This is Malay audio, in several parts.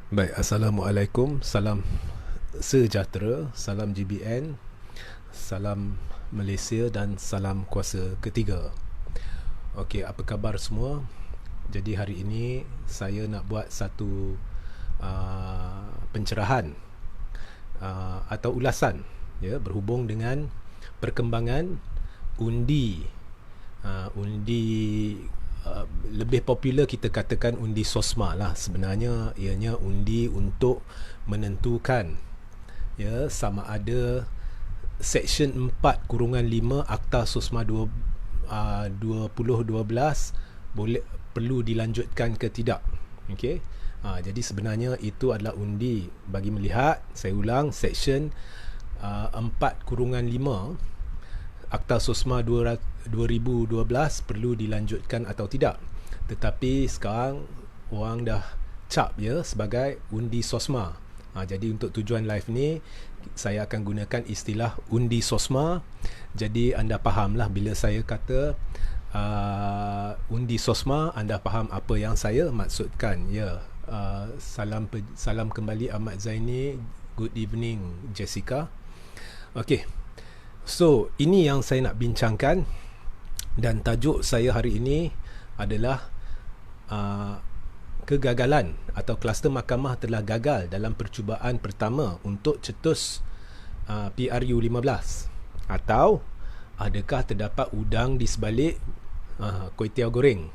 Baik, Assalamualaikum, salam sejahtera, salam GBN, salam Malaysia dan salam kuasa ketiga. Okey, apa khabar semua? Jadi hari ini saya nak buat satu pencerahan atau ulasan ya, berhubung dengan perkembangan undi lebih popular kita katakan undi SOSMA lah. Sebenarnya ianya undi untuk menentukan ya sama ada Seksyen 4/5 Akta SOSMA 2012 boleh perlu dilanjutkan ke tidak. Okey. Jadi sebenarnya itu adalah undi bagi melihat, saya ulang, Seksyen 4/5 Akta SOSMA 2012 perlu dilanjutkan atau tidak. Tetapi sekarang orang dah cap ya sebagai undi SOSMA. Jadi untuk tujuan live ni saya akan gunakan istilah undi SOSMA. Jadi anda fahamlah bila saya kata undi SOSMA, anda faham apa yang saya maksudkan ya. Salam kembali Ahmad Zaini. Good evening Jessica. Okey. So, ini yang saya nak bincangkan dan tajuk saya hari ini adalah kegagalan atau kluster mahkamah telah gagal dalam percubaan pertama untuk cetus PRU 15, atau adakah terdapat udang di sebalik kuih tiaw goreng.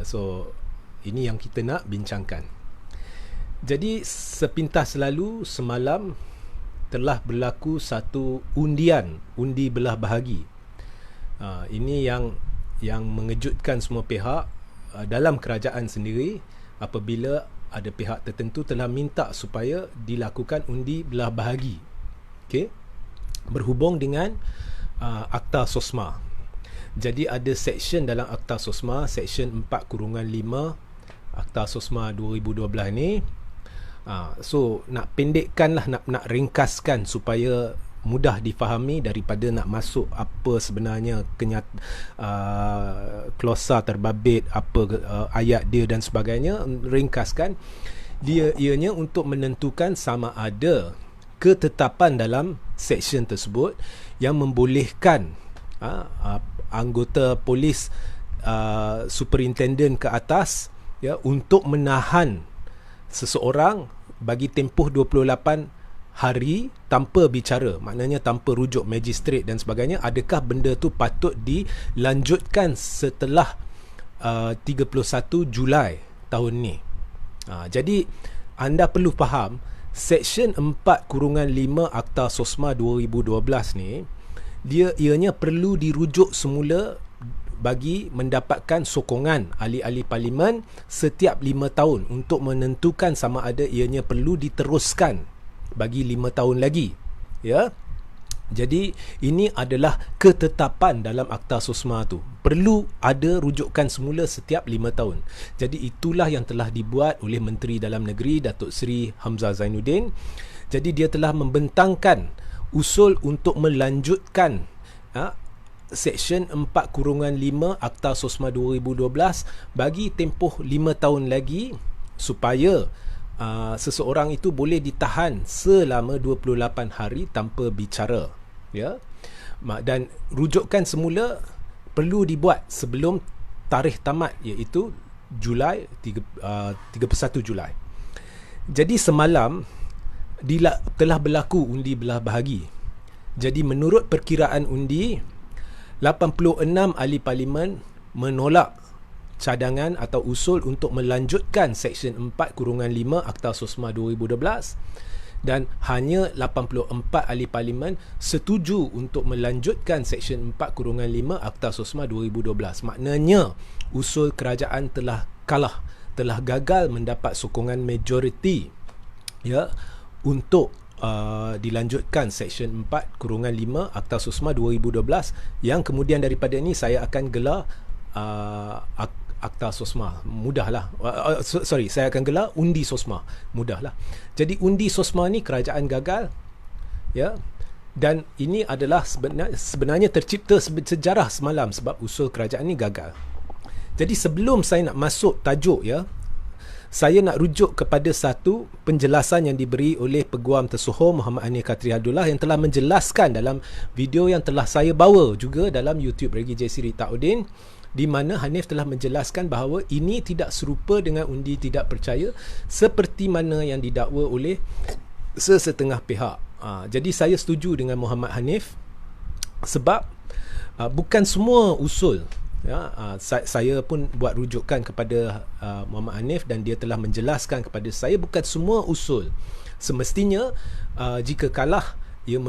So, ini yang kita nak bincangkan. Jadi, sepintas lalu semalam telah berlaku satu undi belah bahagi. Ini yang mengejutkan semua pihak dalam kerajaan sendiri, apabila ada pihak tertentu telah minta supaya dilakukan undi belah bahagi. Okey, berhubung dengan Akta SOSMA. Jadi ada seksyen dalam Akta SOSMA, Seksyen 4/5 Akta SOSMA 2012 ni. So nak pendekkan lah, nak ringkaskan supaya mudah difahami daripada nak masuk apa sebenarnya klausa terbabit, apa ayat dia dan sebagainya. Ringkaskan, dia ianya untuk menentukan sama ada ketetapan dalam seksyen tersebut yang membolehkan anggota polis superintenden ke atas ya untuk menahan seseorang bagi tempoh 28 hari tanpa bicara, maknanya tanpa rujuk magistrate dan sebagainya. Adakah benda tu patut dilanjutkan setelah 31 Julai tahun ni? Jadi anda perlu faham, Seksyen 4/5 Akta SOSMA 2012 ni, ianya perlu dirujuk semula bagi mendapatkan sokongan ahli-ahli parlimen setiap 5 tahun untuk menentukan sama ada ianya perlu diteruskan bagi 5 tahun lagi ya. Jadi ini adalah ketetapan dalam Akta SOSMA tu, perlu ada rujukan semula setiap 5 tahun. Jadi itulah yang telah dibuat oleh Menteri Dalam Negeri Datuk Seri Hamzah Zainuddin. Jadi dia telah membentangkan usul untuk melanjutkan Seksyen 4/5 Akta SOSMA 2012 bagi tempoh 5 tahun lagi, supaya seseorang itu boleh ditahan selama 28 hari tanpa bicara ya. Dan rujukan semula perlu dibuat sebelum tarikh tamat, iaitu Julai 31 Julai. Jadi semalam telah berlaku undi belah bahagi. Jadi menurut perkiraan undi, 86 ahli parlimen menolak cadangan atau usul untuk melanjutkan Seksyen 4/5 Akta SOSMA 2012, dan hanya 84 ahli parlimen setuju untuk melanjutkan Seksyen 4/5 Akta SOSMA 2012. Maknanya usul kerajaan telah kalah, telah gagal mendapat sokongan majoriti ya untuk dilanjutkan Seksyen 4/5 Akta SOSMA 2012, yang kemudian daripada ini saya akan gelar Akta SOSMA. Mudahlah. Saya akan gelar undi SOSMA. Mudahlah. Jadi undi SOSMA ni kerajaan gagal ya, dan ini adalah sebenarnya tercipta sejarah semalam sebab usul kerajaan ni gagal. Jadi sebelum saya nak masuk tajuk ya, saya nak rujuk kepada satu penjelasan yang diberi oleh Peguam Tersohor Muhammad Hanif Khatri Abdullah yang telah menjelaskan dalam video yang telah saya bawa juga dalam YouTube Regi J. Siri Ta'udin, di mana Hanif telah menjelaskan bahawa ini tidak serupa dengan undi tidak percaya seperti mana yang didakwa oleh sesetengah pihak. Jadi saya setuju dengan Muhammad Hanif sebab bukan semua usul, saya pun buat rujukan kepada Muhammad Hanif dan dia telah menjelaskan kepada saya bukan semua usul semestinya jika kalah ia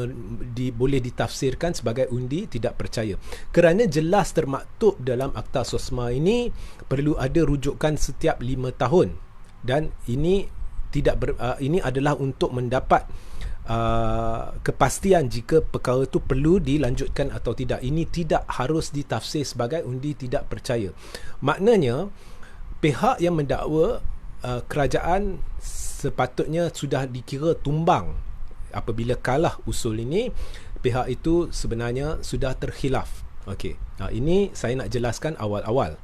boleh ditafsirkan sebagai undi tidak percaya, kerana jelas termaktub dalam Akta SOSMA ini perlu ada rujukan setiap 5 tahun dan ini ini adalah untuk mendapat kepastian jika perkara itu perlu dilanjutkan atau tidak. Ini tidak harus ditafsir sebagai undi tidak percaya. Maknanya pihak yang mendakwa kerajaan sepatutnya sudah dikira tumbang apabila kalah usul ini. Pihak itu sebenarnya sudah terkhilaf. Okey. Ini saya nak jelaskan awal-awal.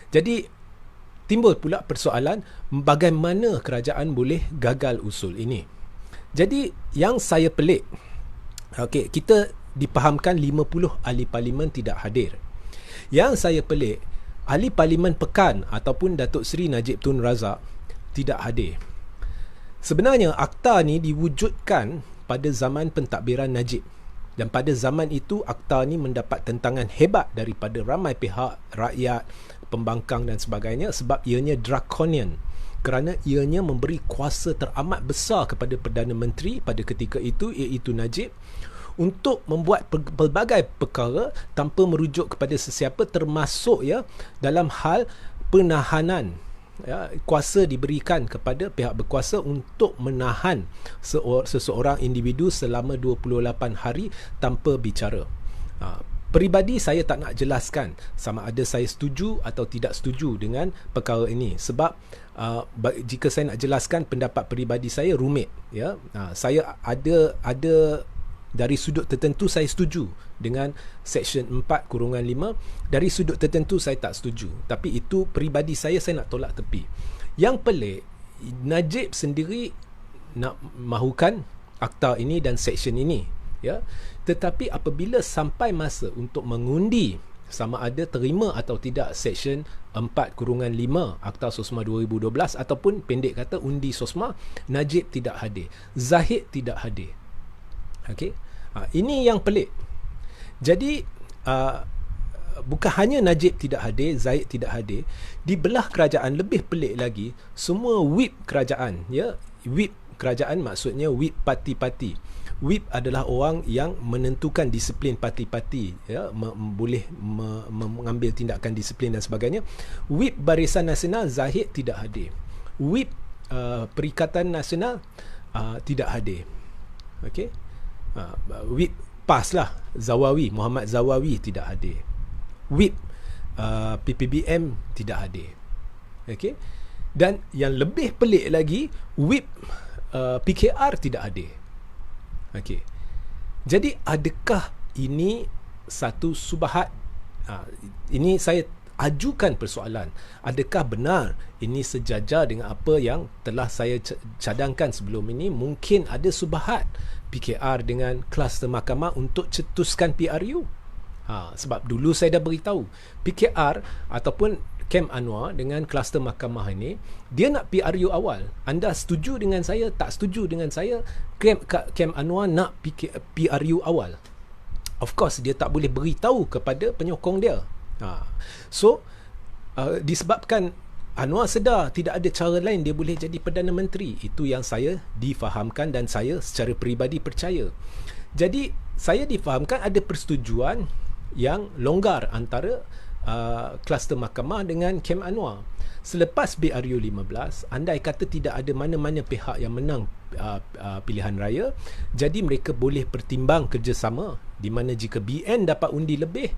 Jadi timbul pula persoalan bagaimana kerajaan boleh gagal usul ini. Jadi yang saya pelik, okey, kita dipahamkan 50 ahli parlimen tidak hadir. Yang saya pelik, ahli parlimen Pekan ataupun Datuk Seri Najib Tun Razak tidak hadir. Sebenarnya akta ni diwujudkan pada zaman pentadbiran Najib, dan pada zaman itu akta ni mendapat tentangan hebat daripada ramai pihak, rakyat, pembangkang dan sebagainya sebab ianya draconian, kerana ianya memberi kuasa teramat besar kepada Perdana Menteri pada ketika itu, iaitu Najib, untuk membuat pelbagai perkara tanpa merujuk kepada sesiapa, termasuk dalam hal penahanan. Kuasa diberikan kepada pihak berkuasa untuk menahan seseorang individu selama 28 hari tanpa bicara. Peribadi saya tak nak jelaskan sama ada saya setuju atau tidak setuju dengan perkara ini sebab jika saya nak jelaskan pendapat peribadi saya rumit, saya ada dari sudut tertentu saya setuju dengan Seksyen 4/5, dari sudut tertentu saya tak setuju, tapi itu peribadi saya nak tolak tepi. Yang pelik, Najib sendiri nak mahukan akta ini dan seksyen ini, tetapi apabila sampai masa untuk mengundi sama ada terima atau tidak Seksyen 4/5 Akta SOSMA 2012 ataupun pendek kata undi SOSMA, Najib tidak hadir, Zahid tidak hadir. Okey, ini yang pelik. Jadi bukan hanya Najib tidak hadir, Zahid tidak hadir, di belah kerajaan lebih pelik lagi, semua whip kerajaan, whip kerajaan maksudnya whip parti-parti. Whip adalah orang yang menentukan disiplin parti-parti, boleh mengambil tindakan disiplin dan sebagainya. Whip Barisan Nasional, Zahid tidak hadir. Whip Perikatan Nasional tidak hadir. Okey. Whip PAS lah, Zawawi, Muhammad Zawawi tidak hadir. Whip PPBM tidak hadir. Okey. Dan yang lebih pelik lagi, Whip PKR tidak hadir. Okey. Jadi adakah ini satu subahat? Ini saya ajukan persoalan. Adakah benar ini sejajar dengan apa yang telah saya cadangkan sebelum ini? Mungkin ada subahat PKR dengan kluster mahkamah untuk cetuskan PRU. Sebab dulu saya dah beritahu PKR ataupun Kem Anwar dengan kluster mahkamah ini, dia nak PRU awal. Anda setuju dengan saya, tak setuju dengan saya, Kem Anwar nak PRU awal. Of course dia tak boleh beritahu kepada penyokong dia. So disebabkan Anwar sedar tidak ada cara lain dia boleh jadi Perdana Menteri. Itu yang saya difahamkan dan saya secara peribadi percaya. Jadi saya difahamkan ada persetujuan yang longgar antara kluster mahkamah dengan Kem Anwar. Selepas BRU 15, andai kata tidak ada mana-mana pihak yang menang pilihan raya, jadi mereka boleh pertimbang kerjasama, di mana jika BN dapat undi lebih,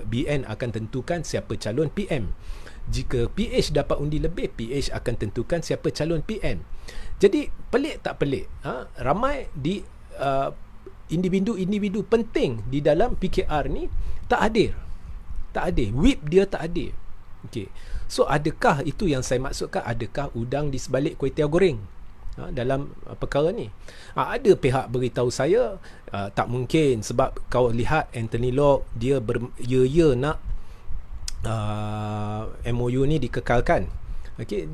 BN akan tentukan siapa calon PM. Jika PH dapat undi lebih, PH akan tentukan siapa calon PM. Jadi pelik tak pelik, ramai di individu-individu penting di dalam PKR ni tak hadir. Whip dia tak hadir. Okay. So adakah itu yang saya maksudkan, adakah udang di sebalik kuih tiaw goreng dalam perkara ni? Ada pihak beritahu saya tak mungkin, sebab kau lihat Anthony Locke dia nak MOU ni dikekalkan. Okey,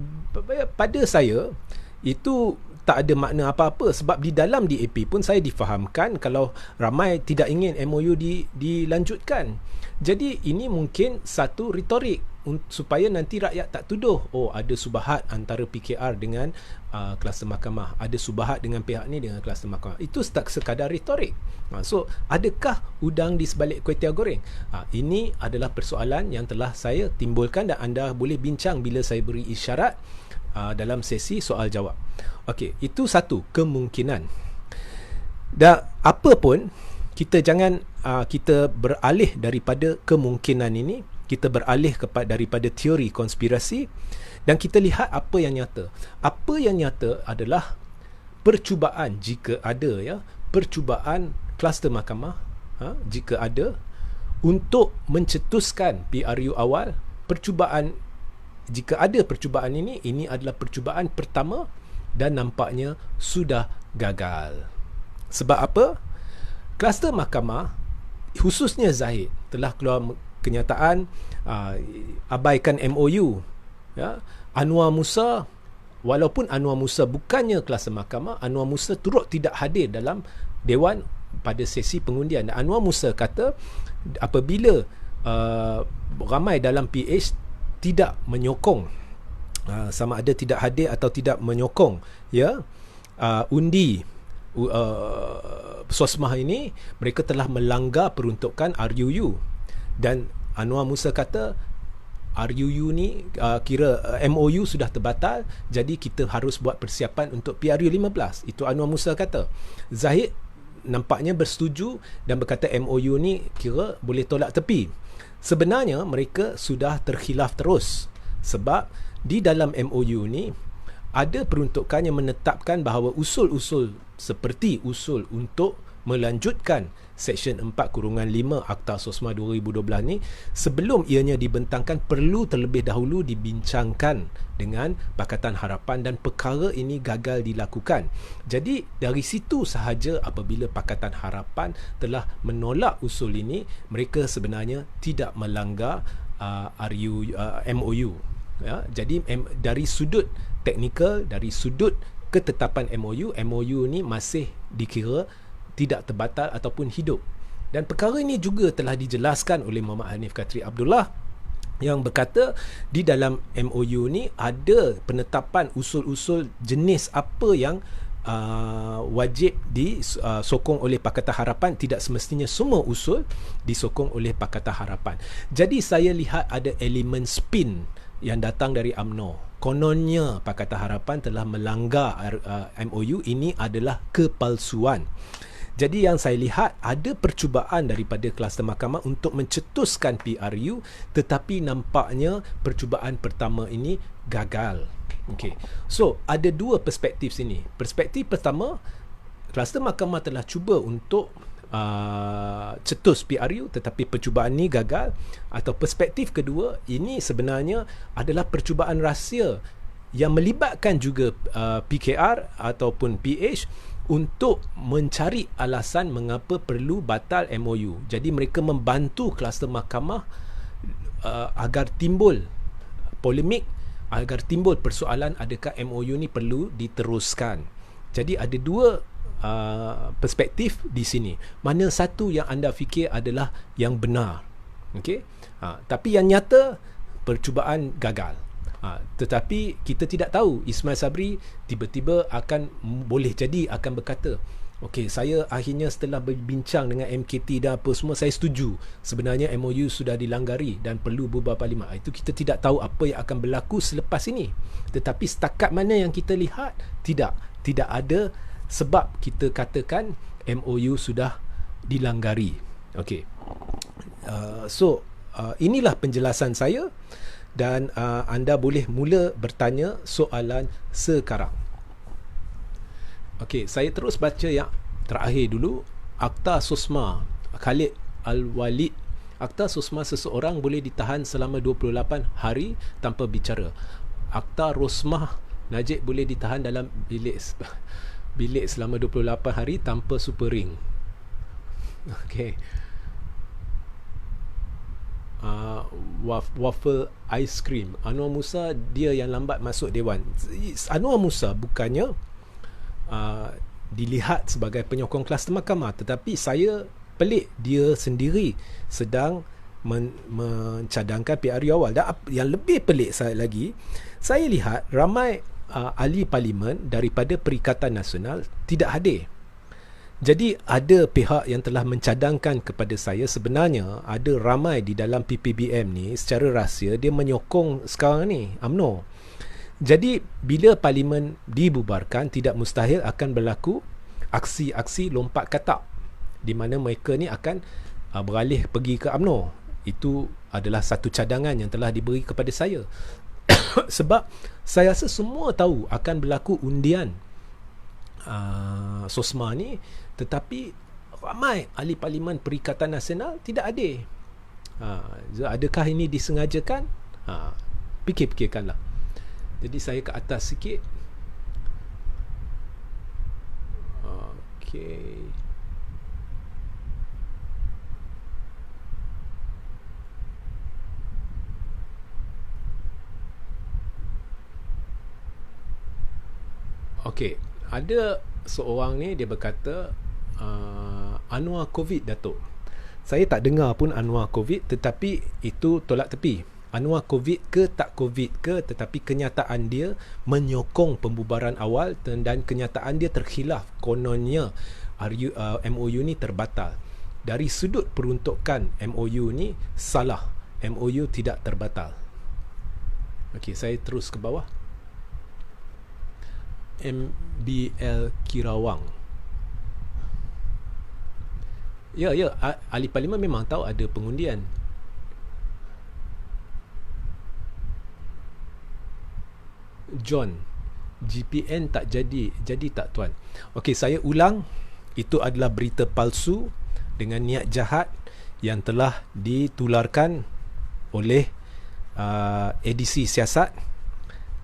pada saya itu tak ada makna apa-apa, sebab di dalam DAP pun saya difahamkan kalau ramai tidak ingin MOU dilanjutkan. Jadi ini mungkin satu retorik supaya nanti rakyat tak tuduh, ada subahat antara PKR dengan kluster mahkamah, ada subahat dengan pihak ni dengan kluster mahkamah. Itu sekadar retorik. So adakah udang di sebalik kuih tiaw goreng? Ini adalah persoalan yang telah saya timbulkan dan anda boleh bincang bila saya beri isyarat dalam sesi soal jawab. Okey, itu satu kemungkinan. Dan apa pun, kita jangan kita beralih daripada kemungkinan ini, kita beralih daripada teori konspirasi, dan kita lihat apa yang nyata. Apa yang nyata adalah percubaan, jika ada percubaan kluster mahkamah, jika ada, untuk mencetuskan PRU awal. Percubaan, jika ada percubaan ini adalah percubaan pertama dan nampaknya sudah gagal. Sebab apa? Kluster mahkamah, khususnya Zahid, telah keluar kenyataan abaikan MOU. Anwar Musa, walaupun Anwar Musa bukannya kluster mahkamah, Anwar Musa turut tidak hadir dalam Dewan pada sesi pengundian. Dan Anwar Musa kata apabila ramai dalam PH tidak menyokong, sama ada tidak hadir atau tidak menyokong undi SOSMAH ini, mereka telah melanggar peruntukan RUU. Dan Anwar Musa kata RUU ni kira MOU sudah terbatal, jadi kita harus buat persiapan untuk PRU 15. Itu Anwar Musa kata. Zahid nampaknya bersetuju dan berkata MOU ni kira boleh tolak tepi. Sebenarnya mereka sudah terkhilaf terus, sebab di dalam MOU ni ada peruntukan yang menetapkan bahawa usul-usul seperti usul untuk melanjutkan Seksyen 4/5 Akta SOSMA 2012 ni, sebelum ianya dibentangkan, perlu terlebih dahulu dibincangkan dengan Pakatan Harapan, dan perkara ini gagal dilakukan. Jadi dari situ sahaja, apabila Pakatan Harapan telah menolak usul ini, mereka sebenarnya tidak melanggar MOU. Jadi dari sudut teknikal, dari sudut ketetapan MOU ni masih dikira tidak terbatal ataupun hidup. Dan perkara ini juga telah dijelaskan oleh Muhammad Hanif Katri Abdullah, yang berkata di dalam MOU ni ada penetapan usul-usul jenis apa yang wajib disokong oleh Pakatan Harapan. Tidak semestinya semua usul disokong oleh Pakatan Harapan. Jadi saya lihat ada elemen spin yang datang dari UMNO. Kononnya Pakatan Harapan telah melanggar MOU, ini adalah kepalsuan. Jadi yang saya lihat ada percubaan daripada kluster mahkamah untuk mencetuskan PRU, tetapi nampaknya percubaan pertama ini gagal. Okey. So, ada dua perspektif sini. Perspektif pertama, kluster mahkamah telah cuba untuk cetus PRU, tetapi percubaan ini gagal. Atau perspektif kedua, ini sebenarnya adalah percubaan rahsia yang melibatkan juga PKR ataupun PH untuk mencari alasan mengapa perlu batal MOU. Jadi mereka membantu kluster mahkamah agar timbul polemik, agar timbul persoalan adakah MOU ni perlu diteruskan. Jadi ada dua perspektif di sini. Mana satu yang anda fikir adalah yang benar. Okey? Tapi yang nyata percubaan gagal. Tetapi kita tidak tahu, Ismail Sabri tiba-tiba boleh jadi akan berkata, okey, saya akhirnya setelah berbincang dengan MKT dan apa semua, saya setuju sebenarnya MOU sudah dilanggari dan perlu berubah parlimen. Itu kita tidak tahu apa yang akan berlaku selepas ini. Tetapi setakat mana yang kita lihat, tidak ada sebab kita katakan MOU sudah dilanggari. Okey. Inilah penjelasan saya. Dan anda boleh mula bertanya soalan sekarang. Okey, saya terus baca yang terakhir dulu. Akta SOSMA, Khalid Al-Walid Akta Susma seseorang boleh ditahan selama 28 hari tanpa bicara. Akta Rosmah Najib boleh ditahan dalam bilik selama 28 hari tanpa super ring. Okey. Waffle ice cream. Anwar Musa dia yang lambat masuk dewan. Anwar Musa bukannya dilihat sebagai penyokong kluster mahkamah, tetapi saya pelik dia sendiri sedang mencadangkan PRU awal. Dan yang lebih pelik lagi, saya lihat ramai ahli parlimen daripada Perikatan Nasional tidak hadir. Jadi ada pihak yang telah mencadangkan kepada saya, sebenarnya ada ramai di dalam PPBM ni secara rahsia dia menyokong sekarang ni UMNO. Jadi bila parlimen dibubarkan, tidak mustahil akan berlaku aksi-aksi lompat katak di mana mereka ni akan beralih pergi ke UMNO. Itu adalah satu cadangan yang telah diberi kepada saya. Sebab saya rasa semua tahu akan berlaku undian SOSMA ni, tetapi ramai ahli parlimen Perikatan Nasional tidak ada. Adakah ini disengajakan? Fikir-fikirkanlah. Jadi saya ke atas sikit. Okey. Okey, ada seorang ni dia berkata Anwar Covid Datuk. Saya tak dengar pun Anwar Covid, tetapi itu tolak tepi. Anwar Covid ke tak Covid ke, tetapi kenyataan dia menyokong pembubaran awal dan kenyataan dia terkhilaf. Kononnya MOU ni terbatal. Dari sudut peruntukan MOU ni salah. MOU tidak terbatal. Okey, saya terus ke bawah. MBL Kirawang. Ya, ahli parlimen memang tahu ada pengundian. John, GPN tak jadi tak tuan? Okey, saya ulang, itu adalah berita palsu dengan niat jahat yang telah ditularkan oleh edisi siasat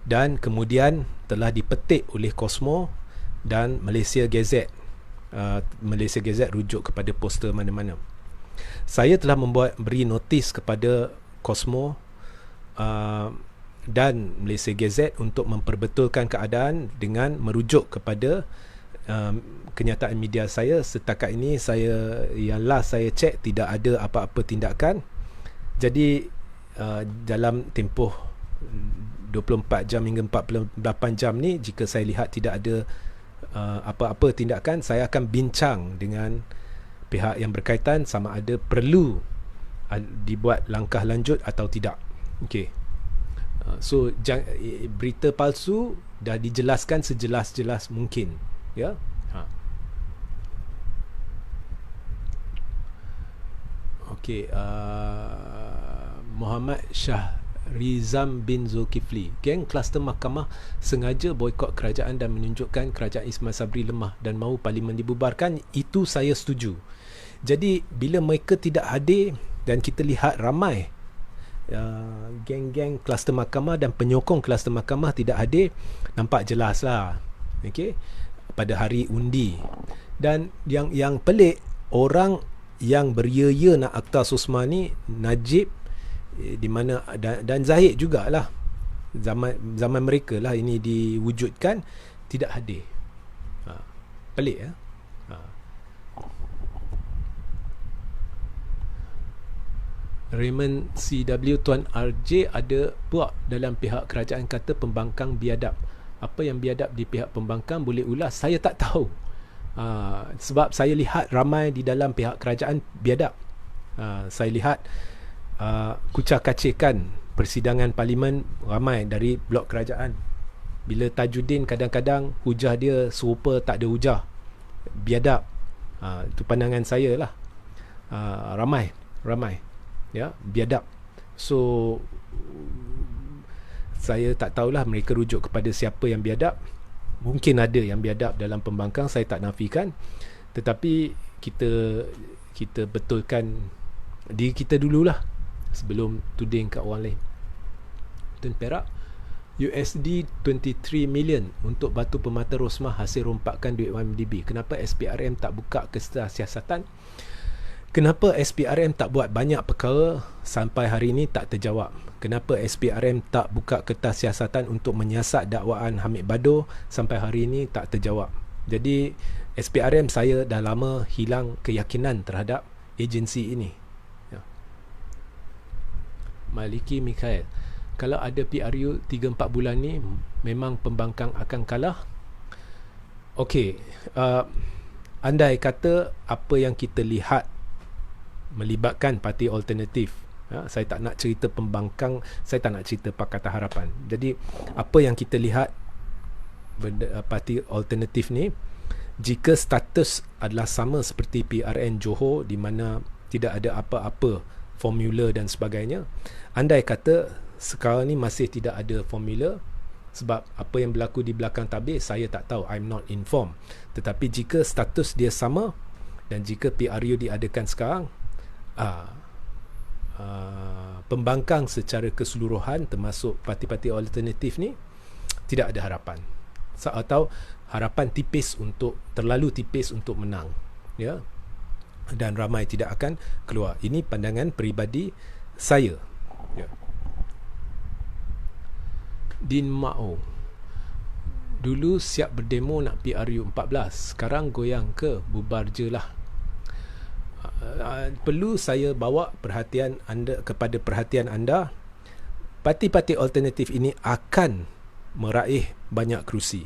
dan kemudian telah dipetik oleh Cosmo dan Malaysia Gazette. Malaysia Gazette rujuk kepada poster mana-mana. Saya telah beri notis kepada Cosmo dan Malaysia Gazette untuk memperbetulkan keadaan dengan merujuk kepada kenyataan media saya. Setakat ini yang last saya cek, tidak ada apa-apa tindakan. Jadi dalam tempoh 24 jam hingga 48 jam ni, jika saya lihat tidak ada apa-apa tindakan, saya akan bincang dengan pihak yang berkaitan sama ada perlu dibuat langkah lanjut atau tidak. Okey. So berita palsu dah dijelaskan sejelas-jelas mungkin, ya. Okey, Muhammad Rizam bin Zulkifli. Geng kluster mahkamah sengaja boikot kerajaan dan menunjukkan kerajaan Ismail Sabri lemah dan mahu parlimen dibubarkan. Itu saya setuju. Jadi bila mereka tidak hadir dan kita lihat ramai geng-geng kluster mahkamah dan penyokong kluster mahkamah tidak hadir, nampak jelas lah, okay, pada hari undi. Dan yang pelik, orang yang beria-ia nak Akta Susma ni, Najib di mana dan Zahid jugalah, zaman mereka lah ini diwujudkan, tidak hadir. Pelik ya. Raymond CW, Tuan RJ ada puak dalam pihak kerajaan kata pembangkang biadab. Apa yang biadab di pihak pembangkang, boleh ulas? Saya tak tahu. Sebab saya lihat ramai di dalam pihak kerajaan biadab. Saya lihat kucak-kacirkan persidangan parlimen ramai dari blok kerajaan. Bila Tajuddin kadang-kadang hujah dia serupa tak ada hujah, biadab. Itu pandangan saya lah. Ramai ya, biadab. So saya tak tahulah mereka rujuk kepada siapa yang biadab. Mungkin ada yang biadab dalam pembangkang, saya tak nafikan, tetapi kita betulkan diri kita dululah sebelum tuding kat orang lain. Tun Perak, USD 23 million untuk batu permata Rosmah hasil rompakan duit YMDB. Kenapa SPRM tak buka kesiasatan? Kenapa SPRM tak buat banyak perkara sampai hari ini tak terjawab? Kenapa SPRM tak buka kertas siasatan untuk menyiasat dakwaan Hamid Bado sampai hari ini tak terjawab? Jadi SPRM, saya dah lama hilang keyakinan terhadap agensi ini. Ya. Maliki Mikhail, kalau ada PRU 3-4 bulan ni memang pembangkang akan kalah. Okey, andai kata apa yang kita lihat melibatkan parti alternatif, saya tak nak cerita pembangkang, saya tak nak cerita Pakatan Harapan. Jadi apa yang kita lihat parti alternatif ni, jika status adalah sama seperti PRN Johor di mana tidak ada apa-apa formula dan sebagainya, andai kata sekarang ni masih tidak ada formula, sebab apa yang berlaku di belakang tabir saya tak tahu, I'm not informed. Tetapi jika status dia sama dan jika PRU diadakan sekarang, pembangkang secara keseluruhan termasuk parti-parti alternatif ni tidak ada harapan, atau harapan tipis, untuk terlalu tipis untuk menang, ya, dan ramai tidak akan keluar. Ini pandangan peribadi saya, ya. Din Mao, dulu siap berdemo nak PRU 14, sekarang goyang ke bubar je lah. Perlu saya bawa perhatian anda kepada perhatian anda, parti-parti alternatif ini akan meraih banyak kerusi,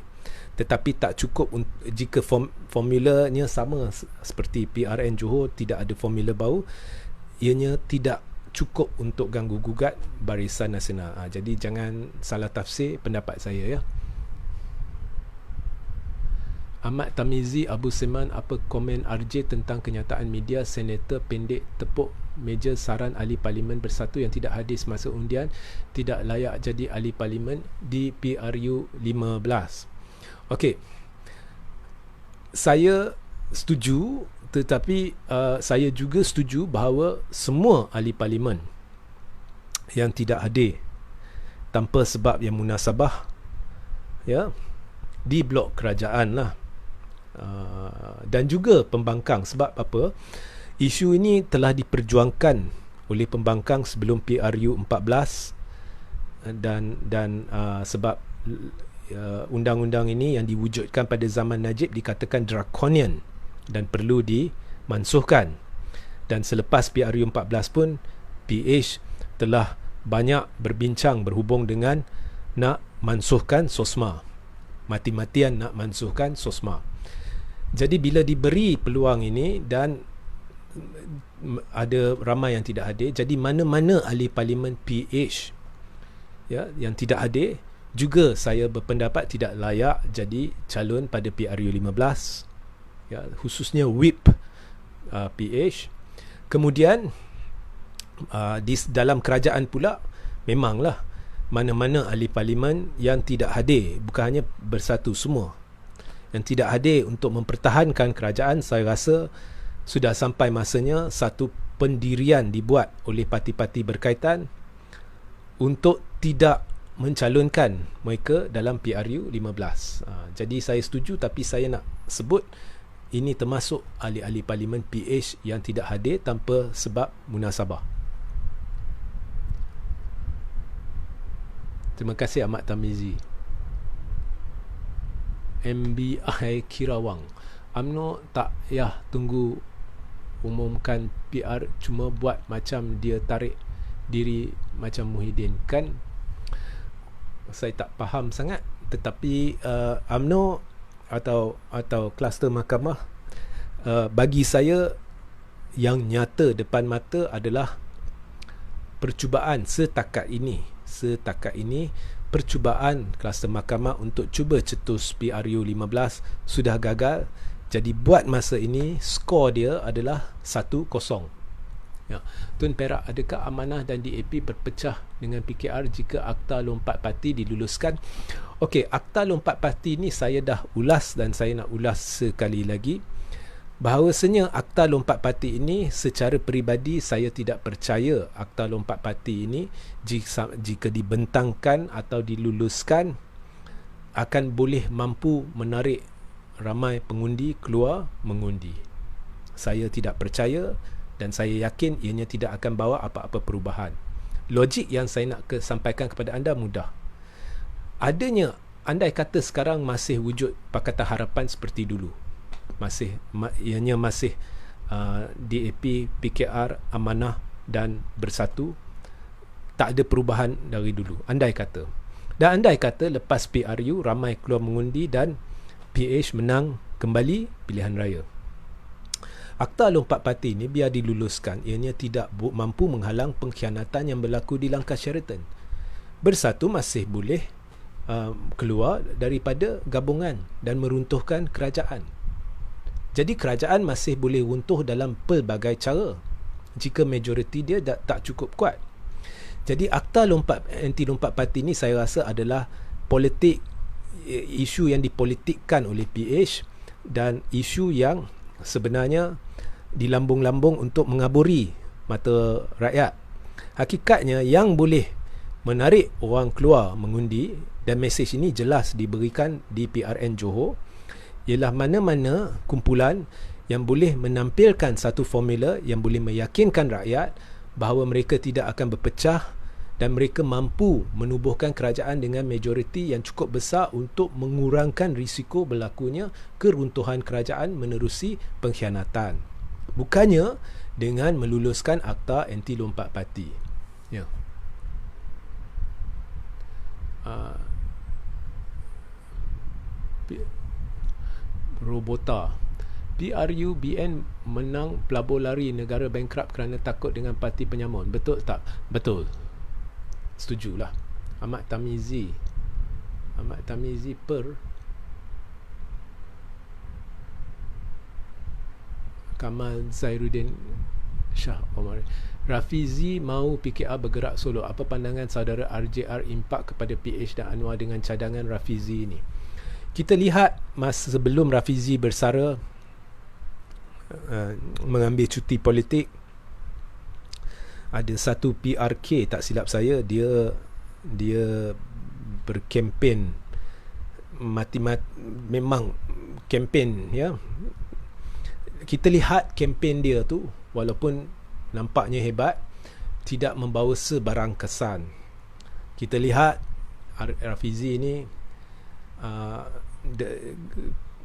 tetapi tak cukup jika formulanya sama seperti PRN Johor, tidak ada formula baru, ianya tidak cukup untuk ganggu gugat Barisan Nasional. Jadi jangan salah tafsir pendapat saya, ya. Ahmad Tamizi Abu Seman, apa komen RJ tentang kenyataan media senator pendek tepuk meja saran ahli parlimen bersatu yang tidak hadir semasa undian tidak layak jadi ahli parlimen di PRU 15? Okey, saya setuju, tetapi saya juga setuju bahawa semua ahli parlimen yang tidak hadir tanpa sebab yang munasabah, ya, di blok kerajaan lah. Dan juga pembangkang. Sebab apa? Isu ini telah diperjuangkan oleh pembangkang sebelum PRU 14, dan sebab undang-undang ini yang diwujudkan pada zaman Najib dikatakan draconian dan perlu dimansuhkan. Dan selepas PRU 14 pun PH telah banyak berbincang berhubung dengan nak mansuhkan SOSMA, mati-matian nak mansuhkan SOSMA. Jadi bila diberi peluang ini dan ada ramai yang tidak hadir, jadi mana-mana ahli parlimen PH, ya, yang tidak hadir juga saya berpendapat tidak layak jadi calon pada PRU 15, ya, khususnya whip PH. Kemudian di dalam kerajaan pula memanglah mana-mana ahli parlimen yang tidak hadir, bukan hanya bersatu, semua yang tidak hadir untuk mempertahankan kerajaan, saya rasa sudah sampai masanya satu pendirian dibuat oleh parti-parti berkaitan untuk tidak mencalonkan mereka dalam PRU 15. Jadi saya setuju, tapi saya nak sebut ini termasuk ahli-ahli parlimen PH yang tidak hadir tanpa sebab munasabah. Terima kasih Ahmad Tamizi. MBI Kirawang, UMNO tak payah tunggu umumkan PR, cuma buat macam dia tarik diri macam Muhyiddin. Kan saya tak faham sangat, tetapi UMNO atau kluster mahkamah, bagi saya yang nyata depan mata adalah percubaan setakat ini percubaan kluster mahkamah untuk cuba cetus PRU 15 sudah gagal. Jadi buat masa ini skor dia adalah 1-0. Ya. Tun Perak, adakah Amanah dan DAP berpecah dengan PKR jika Akta Lompat Parti diluluskan? Okey, Akta Lompat Parti ni saya dah ulas dan saya nak ulas sekali lagi. Bahawasanya Akta Lompat Parti ini, secara peribadi saya tidak percaya Akta Lompat Parti ini jika dibentangkan atau diluluskan akan boleh mampu menarik ramai pengundi keluar mengundi. Saya tidak percaya dan saya yakin ianya tidak akan bawa apa-apa perubahan. Logik yang saya nak sampaikan kepada anda mudah. Adanya, andai kata sekarang masih wujud Pakatan Harapan seperti dulu, ianya masih DAP, PKR, Amanah dan Bersatu, tak ada perubahan dari dulu, andai kata. Dan andai kata lepas PRU ramai keluar mengundi dan PH menang kembali pilihan raya, Akta Lompat Parti ini biar diluluskan, ianya tidak mampu menghalang pengkhianatan yang berlaku di Langkah Sheraton. Bersatu masih boleh keluar daripada gabungan dan meruntuhkan kerajaan. Jadi kerajaan masih boleh runtuh dalam pelbagai cara jika majoriti dia tak cukup kuat. Jadi Akta Anti Lompat Parti ni saya rasa adalah isu yang dipolitikkan oleh PH dan isu yang sebenarnya dilambung-lambung untuk mengaburi mata rakyat. Hakikatnya yang boleh menarik orang keluar mengundi, dan mesej ini jelas diberikan di PRN Johor, ialah mana-mana kumpulan yang boleh menampilkan satu formula yang boleh meyakinkan rakyat bahawa mereka tidak akan berpecah dan mereka mampu menubuhkan kerajaan dengan majoriti yang cukup besar untuk mengurangkan risiko berlakunya keruntuhan kerajaan menerusi pengkhianatan. Bukannya dengan meluluskan Akta Anti Lompat Parti. Ya. Robota. PRU BN menang pelabur lari, negara bankrupt kerana takut dengan parti penyamun. Betul tak? Betul. Setujulah. Ahmad Tamizi Kamal Zairuddin Shah Omar. Rafizi mahu PKR bergerak solo. Apa pandangan saudara RJR impak kepada PH dan Anwar dengan cadangan Rafizi ini? Kita lihat masa sebelum Rafizi bersara mengambil cuti politik, ada satu PRK, tak silap saya, dia berkempen memang kempen, ya. Kita lihat kempen dia tu, walaupun nampaknya hebat, tidak membawa sebarang kesan. Kita lihat Rafizi ni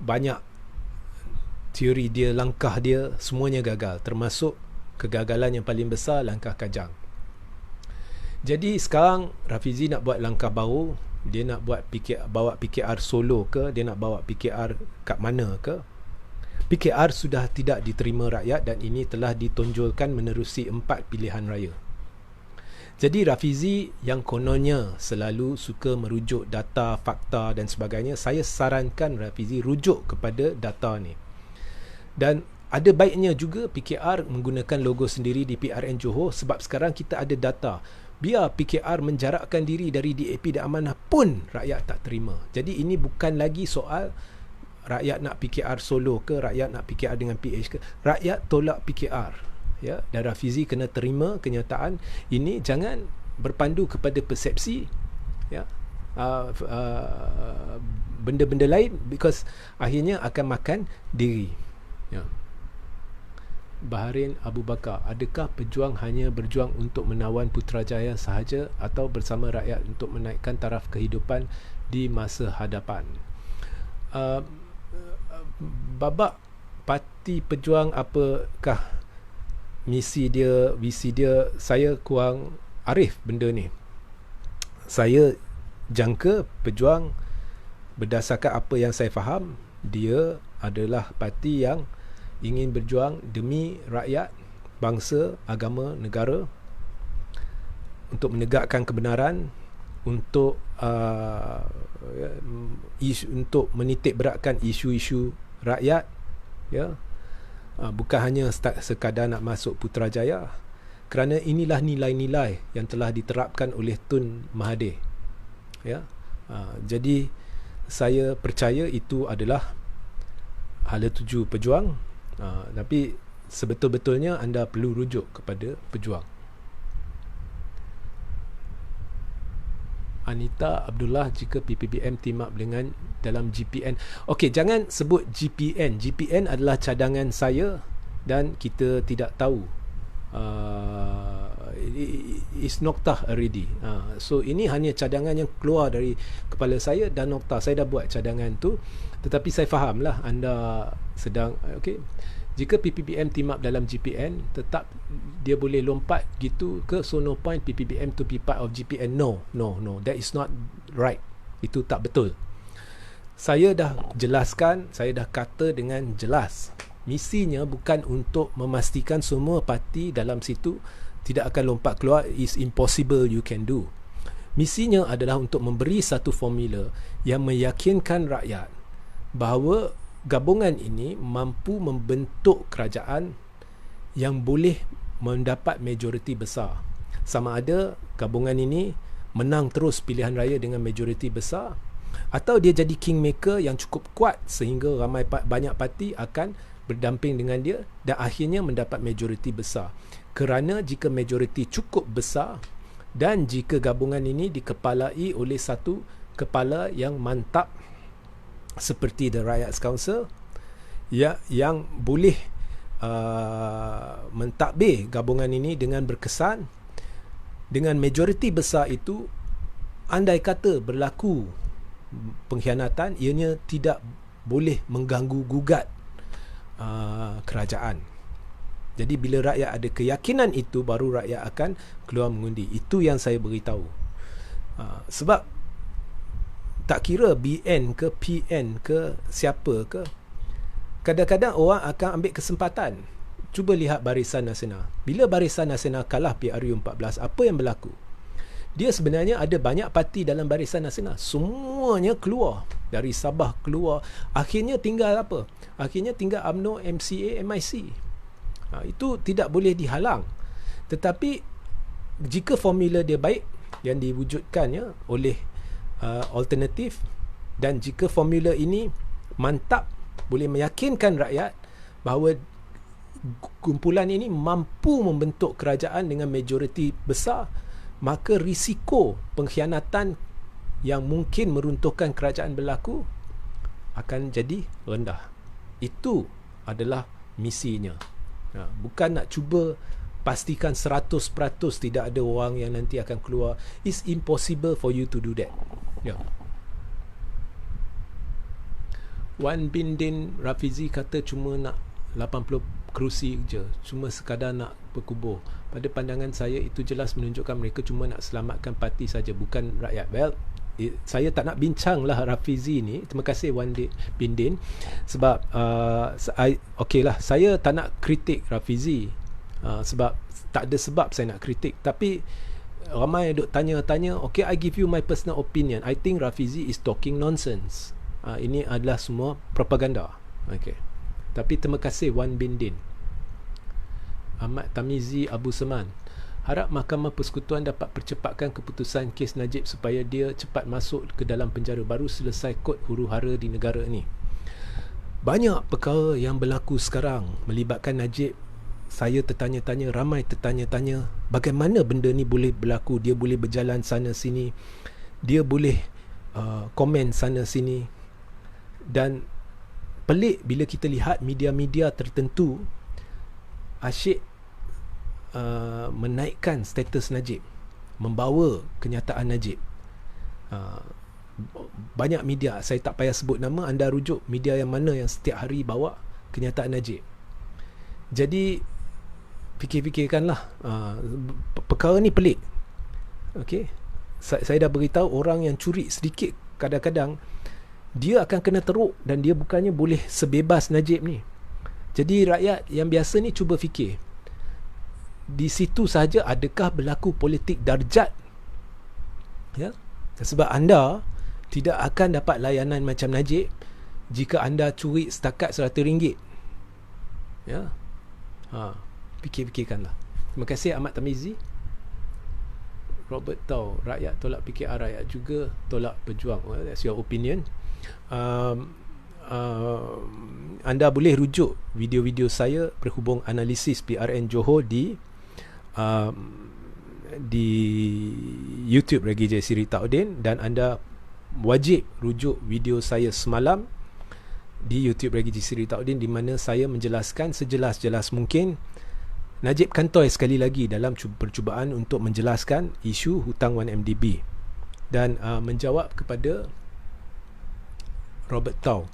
banyak teori dia, langkah dia semuanya gagal, termasuk kegagalan yang paling besar, langkah Kajang. Jadi sekarang Rafizi nak buat langkah baru, dia nak buat bawa PKR solo ke, dia nak bawa PKR kat mana ke. PKR sudah tidak diterima rakyat dan ini telah ditonjolkan menerusi 4 pilihan raya. Jadi Rafizi yang kononnya selalu suka merujuk data, fakta dan sebagainya, saya sarankan Rafizi rujuk kepada data ni. Dan ada baiknya juga PKR menggunakan logo sendiri di PRN Johor, sebab sekarang kita ada data. Biar PKR menjarakkan diri dari DAP dan Amanah pun rakyat tak terima. Jadi ini bukan lagi soal rakyat nak PKR solo ke, rakyat nak PKR dengan PH ke. Rakyat tolak PKR. Ya, dan Rafizi kena terima kenyataan ini, jangan berpandu kepada persepsi, ya, benda-benda lain, because akhirnya akan makan diri. Ya. Baharin Abu Bakar, adakah pejuang hanya berjuang untuk menawan Putrajaya sahaja atau bersama rakyat untuk menaikkan taraf kehidupan di masa hadapan? Babak parti pejuang apakah misi dia, visi dia, saya kurang arif benda ni. Saya jangka pejuang berdasarkan apa yang saya faham, dia adalah parti yang ingin berjuang demi rakyat, bangsa, agama, negara, untuk menegakkan kebenaran, untuk untuk menitik beratkan isu-isu rakyat, ya. Bukan hanya sekadar nak masuk Putrajaya, kerana inilah nilai-nilai yang telah diterapkan oleh Tun Mahathir, ya. Jadi saya percaya itu adalah hala tuju pejuang, Tapi sebetul-betulnya anda perlu rujuk kepada pejuang. Anita Abdullah, jika PPBM team up dengan dalam GPN. Okey, jangan sebut GPN. GPN adalah cadangan saya dan kita tidak tahu. It's Noktah already. So ini hanya cadangan yang keluar dari kepala saya dan Noktah. Saya dah buat cadangan tu, tetapi saya fahamlah anda sedang okey. Jika PPBM team up dalam GPN, tetap dia boleh lompat gitu ke, so no point PPBM to be part of GPN. No, that is not right. Itu tak betul. Saya dah jelaskan, saya dah kata dengan jelas, misinya bukan untuk memastikan semua parti dalam situ tidak akan lompat keluar. Is impossible you can do. Misinya adalah untuk memberi satu formula yang meyakinkan rakyat bahawa gabungan ini mampu membentuk kerajaan yang boleh mendapat majoriti besar. Sama ada gabungan ini menang terus pilihan raya dengan majoriti besar, atau dia jadi kingmaker yang cukup kuat sehingga banyak parti akan berdamping dengan dia dan akhirnya mendapat majoriti besar. Kerana jika majoriti cukup besar dan jika gabungan ini dikepalai oleh satu kepala yang mantap seperti The Riots Council, yang boleh mentadbir gabungan ini dengan berkesan, dengan majoriti besar itu, andai kata berlaku pengkhianatan, ianya tidak boleh mengganggu gugat kerajaan. Jadi bila rakyat ada keyakinan itu, baru rakyat akan keluar mengundi. Itu yang saya beritahu. Sebab tak kira BN ke PN ke siapa ke, kadang-kadang orang akan ambil kesempatan. Cuba lihat Barisan Nasional. Bila Barisan Nasional kalah PRU14, apa yang berlaku? Dia sebenarnya ada banyak parti dalam Barisan Nasional. Semuanya keluar. Dari Sabah keluar. Akhirnya tinggal apa? Akhirnya tinggal UMNO, MCA, MIC. Itu tidak boleh dihalang. Tetapi jika formula dia baik yang diwujudkannya oleh alternatif, dan jika formula ini mantap, boleh meyakinkan rakyat bahawa kumpulan ini mampu membentuk kerajaan dengan majoriti besar, maka risiko pengkhianatan yang mungkin meruntuhkan kerajaan berlaku akan jadi rendah. Itu adalah misinya. Bukan nak cuba pastikan 100% tidak ada orang yang nanti akan keluar. It's impossible for you to do that. Wan bin Din Rafizi kata cuma nak 80 kerusi je, cuma sekadar nak berkubur. Pada pandangan saya itu jelas menunjukkan mereka cuma nak selamatkan parti saja, bukan rakyat. Well, saya tak nak bincang lah Rafizi ni. Terima kasih Wan bin Din. Sebab okey lah, saya tak nak kritik Rafizi, sebab tak ada sebab saya nak kritik. Tapi ramai duk tanya-tanya, okay, I give you my personal opinion. I think Rafizi is talking nonsense. Ini adalah semua propaganda. Okay. Tapi terima kasih Wan bin Din. Ahmad Tamizi Abu Seman, harap Mahkamah Persekutuan dapat percepatkan keputusan kes Najib supaya dia cepat masuk ke dalam penjara, baru selesai kod huru-hara di negara ni. Banyak perkara yang berlaku sekarang melibatkan Najib. Saya tertanya-tanya, ramai tertanya-tanya, bagaimana benda ni boleh berlaku? Dia boleh berjalan sana sini, dia boleh komen sana sini. Dan pelik bila kita lihat media-media tertentu asyik menaikkan status Najib, membawa kenyataan Najib. Banyak media, saya tak payah sebut nama, anda rujuk media yang mana yang setiap hari bawa kenyataan Najib. Jadi fikir-fikirkanlah, perkara ni pelik. Okay? Saya dah beritahu, orang yang curi sedikit kadang-kadang dia akan kena teruk, dan dia bukannya boleh sebebas Najib ni. Jadi rakyat yang biasa ni cuba fikir, di situ saja adakah berlaku politik darjat? Ya? Sebab anda tidak akan dapat layanan macam Najib jika anda curi setakat RM100. Ya? Fikir-fikirkanlah. Terima kasih Ahmad Tamizi. Robert tahu rakyat tolak PKR, rakyat juga tolak pejuang. Well, that's your opinion. anda boleh rujuk video-video saya berhubung analisis PRN Johor di YouTube Regi J. Siri Taudin, dan anda wajib rujuk video saya semalam di YouTube Regi J. Siri Taudin, di mana saya menjelaskan sejelas-jelas mungkin Najib kantoi sekali lagi dalam percubaan untuk menjelaskan isu hutang 1MDB dan menjawab kepada Robert Tau.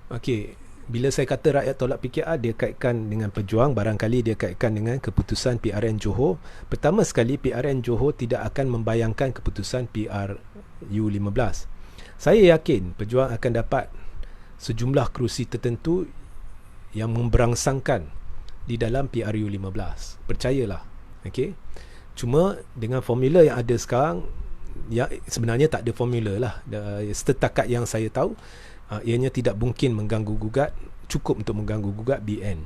Okey, bila saya kata rakyat tolak PKR, dia kaitkan dengan pejuang, barangkali dia kaitkan dengan keputusan PRN Johor. Pertama sekali, PRN Johor tidak akan membayangkan keputusan PRU 15. Saya yakin pejuang akan dapat sejumlah kerusi tertentu yang memberangsangkan di dalam PRU 15. Percayalah. Okey. Cuma dengan formula yang ada sekarang, ya sebenarnya tak ada formula lah. Setakat yang saya tahu, ianya tidak mungkin mengganggu gugat, cukup untuk mengganggu gugat BN.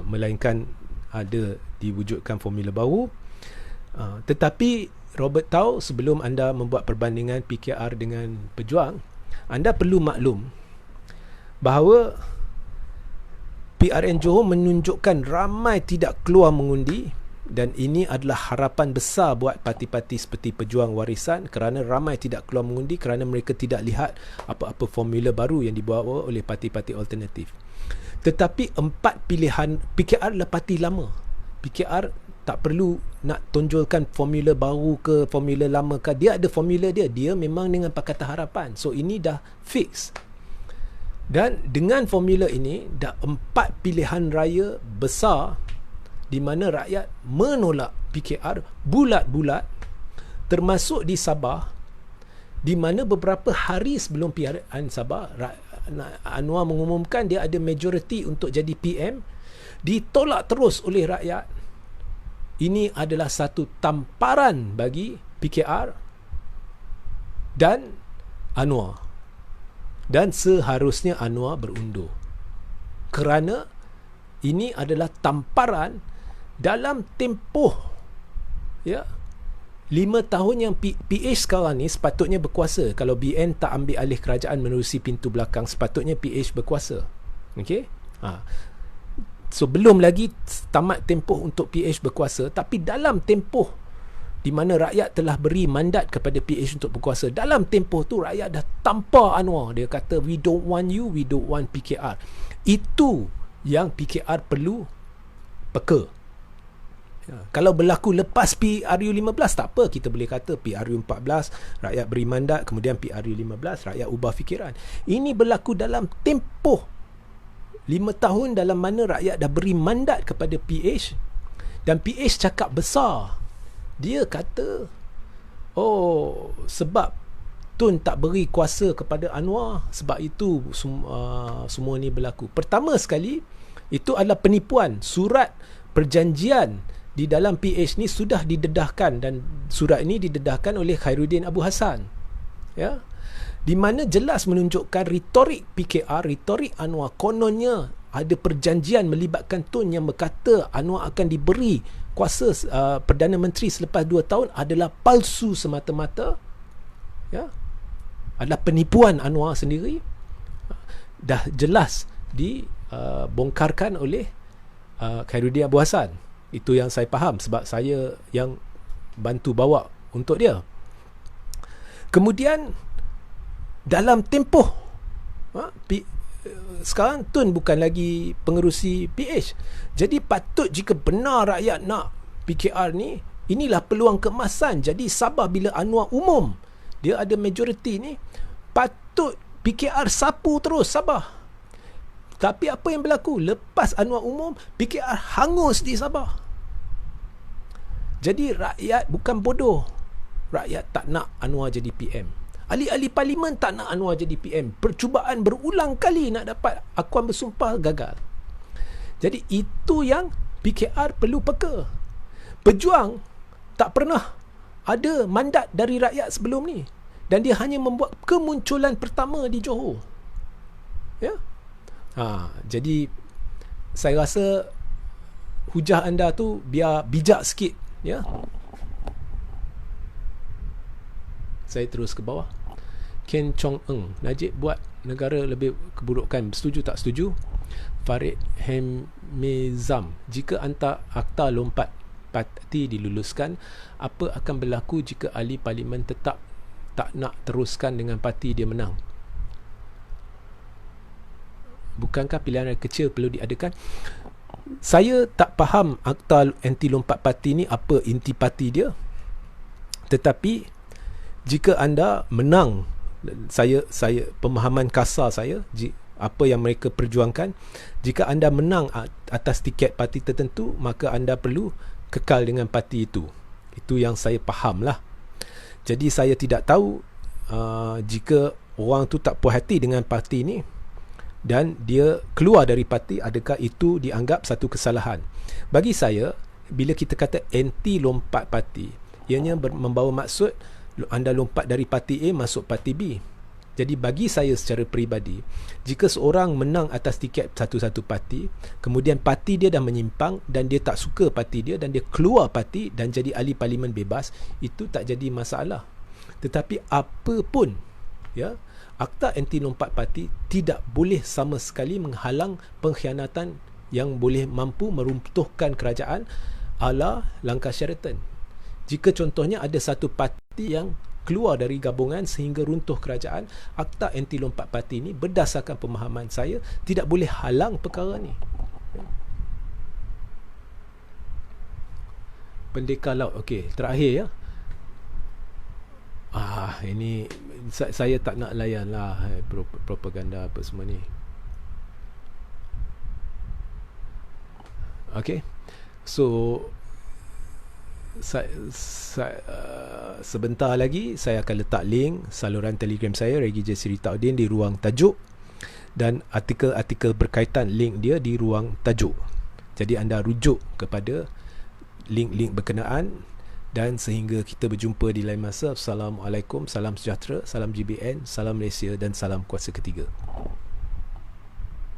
Melainkan ada diwujudkan formula baru. Tetapi Robert tahu, sebelum anda membuat perbandingan PKR dengan pejuang, anda perlu maklum bahawa PRN Johor menunjukkan ramai tidak keluar mengundi, dan ini adalah harapan besar buat parti-parti seperti Pejuang Warisan, kerana ramai tidak keluar mengundi kerana mereka tidak lihat apa-apa formula baru yang dibawa oleh parti-parti alternatif. Tetapi 4 pilihan PKR adalah parti lama. PKR tak perlu nak tonjolkan formula baru ke formula lama ke, dia ada formula dia memang dengan Pakatan Harapan. So ini dah fix. Dan dengan formula ini dah 4 pilihan raya besar di mana rakyat menolak PKR bulat-bulat, termasuk di Sabah, di mana beberapa hari sebelum PRN Sabah, Anwar mengumumkan dia ada majoriti untuk jadi PM, ditolak terus oleh rakyat. Ini adalah satu tamparan bagi PKR dan Anwar. Dan seharusnya Anwar berundur, kerana ini adalah tamparan dalam tempoh 5 tahun yang PH sekarang ni sepatutnya berkuasa. Kalau BN tak ambil alih kerajaan menerusi pintu belakang, sepatutnya PH berkuasa. Okey? So belum lagi tamat tempoh untuk PH berkuasa, tapi dalam tempoh di mana rakyat telah beri mandat kepada PH untuk berkuasa, dalam tempoh tu rakyat dah tampar Anwar. Dia kata, we don't want you, we don't want PKR. Itu yang PKR perlu peka. Kalau berlaku lepas PRU 15 tak apa, kita boleh kata PRU 14 rakyat beri mandat, kemudian PRU 15 rakyat ubah fikiran. Ini berlaku dalam tempoh 5 tahun dalam mana rakyat dah beri mandat kepada PH, dan PH cakap besar. Dia kata, sebab Tun tak beri kuasa kepada Anwar, sebab itu semua ni berlaku. Pertama sekali, itu adalah penipuan. Surat perjanjian di dalam PH ni sudah didedahkan, dan surat ini didedahkan oleh Khairuddin Abu Hassan, ya, di mana jelas menunjukkan retorik PKR, retorik Anwar, kononnya ada perjanjian melibatkan Tun yang berkata Anwar akan diberi kuasa Perdana Menteri selepas 2 tahun adalah palsu semata-mata, ya, adalah penipuan Anwar sendiri. Dah jelas dibongkarkan oleh Khairuddin Abu Hassan. Itu yang saya faham, sebab saya yang bantu bawa untuk dia. Kemudian dalam tempoh sekarang Tun bukan lagi pengerusi PH. Jadi patut, jika benar rakyat nak PKR ni, inilah peluang keemasan. Jadi Sabah bila Anwar umum dia ada majoriti ni, patut PKR sapu terus Sabah. Tapi apa yang berlaku? Lepas Anwar umum, PKR hangus di Sabah. Jadi rakyat bukan bodoh. Rakyat tak nak Anwar jadi PM. Ahli-ahli parlimen tak nak Anwar jadi PM. Percubaan berulang kali nak dapat akuan bersumpah, gagal. Jadi itu yang PKR perlu peka. Pejuang tak pernah ada mandat dari rakyat sebelum ni, dan dia hanya membuat kemunculan pertama di Johor, ya. Jadi saya rasa hujah anda tu biar bijak sikit, ya. Saya terus ke bawah. Ken Chong Eng, Najib buat negara lebih keburukan. Setuju tak setuju? Farid Hemizam, jika akta lompat parti diluluskan, apa akan berlaku jika ahli parlimen tetap tak nak teruskan dengan parti dia menang? Bukankah pilihan raya kecil perlu diadakan? Saya tak faham akta anti lompat parti ni apa intipati dia. Tetapi jika anda menang, saya pemahaman kasar saya, apa yang mereka perjuangkan, jika anda menang atas tiket parti tertentu, maka anda perlu kekal dengan parti itu. Itu yang saya faham lah. Jadi saya tidak tahu jika orang tu tak puas hati dengan parti ni dan dia keluar dari parti, adakah itu dianggap satu kesalahan? Bagi saya, bila kita kata anti lompat parti, ianya membawa maksud anda lompat dari parti A masuk parti B. Jadi bagi saya secara peribadi, jika seorang menang atas tiket satu-satu parti, kemudian parti dia dah menyimpang dan dia tak suka parti dia dan dia keluar parti dan jadi ahli parlimen bebas, itu tak jadi masalah. Tetapi apa pun, ya, akta anti lompat parti tidak boleh sama sekali menghalang pengkhianatan yang boleh mampu meruntuhkan kerajaan ala langkah Sheraton. Jika contohnya ada satu parti yang keluar dari gabungan sehingga runtuh kerajaan, akta anti lompat parti ni berdasarkan pemahaman saya tidak boleh halang perkara ni. Pendekar Laut, okey, terakhir ya. Ini saya tak nak layan lah propaganda apa semua ni. Okey, so sebentar lagi saya akan letak link saluran Telegram saya, Regi J. Siritaudin, di ruang tajuk, dan artikel-artikel berkaitan link dia di ruang tajuk. Jadi anda rujuk kepada link-link berkenaan, dan sehingga kita berjumpa di lain masa. Assalamualaikum, salam sejahtera, salam GBN, salam Malaysia dan salam kuasa ketiga.